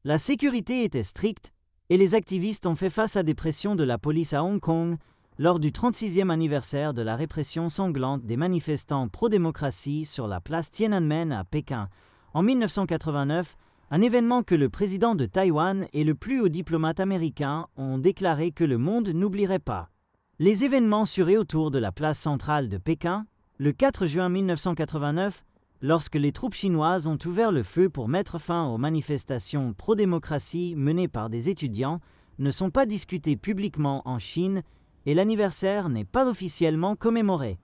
La sécurité était stricte, et les activistes ont fait face à des pressions de la police à Hong Kong lors du 36e anniversaire de la répression sanglante des manifestants pro-démocratie sur la place Tiananmen à Pékin. En 1989, un événement que le président de Taïwan et le plus haut diplomate américain ont déclaré que le monde n'oublierait pas. Les événements sur et autour de la place centrale de Pékin, le 4 juin 1989, lorsque les troupes chinoises ont ouvert le feu pour mettre fin aux manifestations pro-démocratie menées par des étudiants, ne sont pas discutés publiquement en Chine et l'anniversaire n'est pas officiellement commémoré.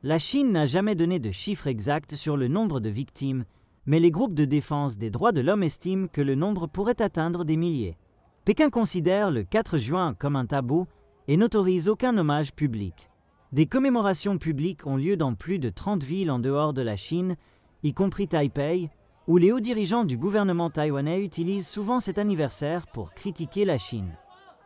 La Chine n'a jamais donné de chiffre exact sur le nombre de victimes, mais les groupes de défense des droits de l'homme estiment que le nombre pourrait atteindre des milliers. Pékin considère le 4 juin comme un tabou et n'autorise aucun hommage public. Des commémorations publiques ont lieu dans plus de 30 villes en dehors de la Chine, y compris Taipei, où les hauts dirigeants du gouvernement taïwanais utilisent souvent cet anniversaire pour critiquer la Chine.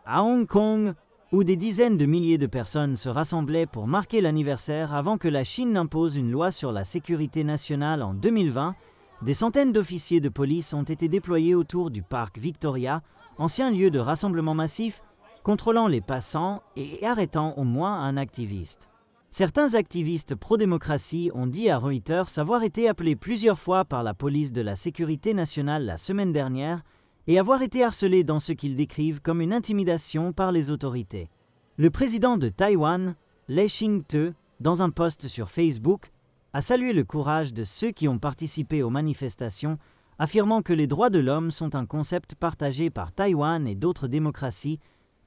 À Hong Kong, où des dizaines de milliers de personnes se rassemblaient pour marquer l'anniversaire avant que la Chine n'impose une loi sur la sécurité nationale en 2020, des centaines d'officiers de police ont été déployés autour du parc Victoria, ancien lieu de rassemblement massif, contrôlant les passants et arrêtant au moins un activiste. Certains activistes pro-démocratie ont dit à Reuters avoir été appelés plusieurs fois par la police de la sécurité nationale la semaine dernière et avoir été harcelés dans ce qu'ils décrivent comme une intimidation par les autorités. Le président de Taïwan, Lai Ching-te, dans un post sur Facebook, a salué le courage de ceux qui ont participé aux manifestations, affirmant que les droits de l'homme sont un concept partagé par Taïwan et d'autres démocraties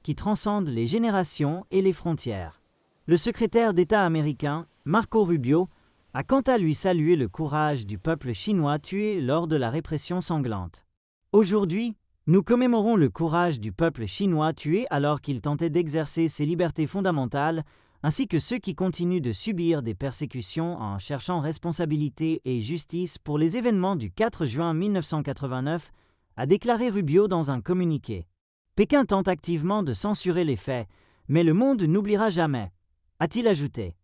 qui transcendent les générations et les frontières. Le secrétaire d'État américain, Marco Rubio, a quant à lui salué le courage du peuple chinois tué lors de la répression sanglante. Aujourd'hui, nous commémorons le courage du peuple chinois tué alors qu'il tentait d'exercer ses libertés fondamentales, ainsi que ceux qui continuent de subir des persécutions en cherchant responsabilité et justice pour les événements du 4 juin 1989, a déclaré Rubio dans un communiqué. Pékin tente activement de censurer les faits, mais le monde n'oubliera jamais, a-t-il ajouté.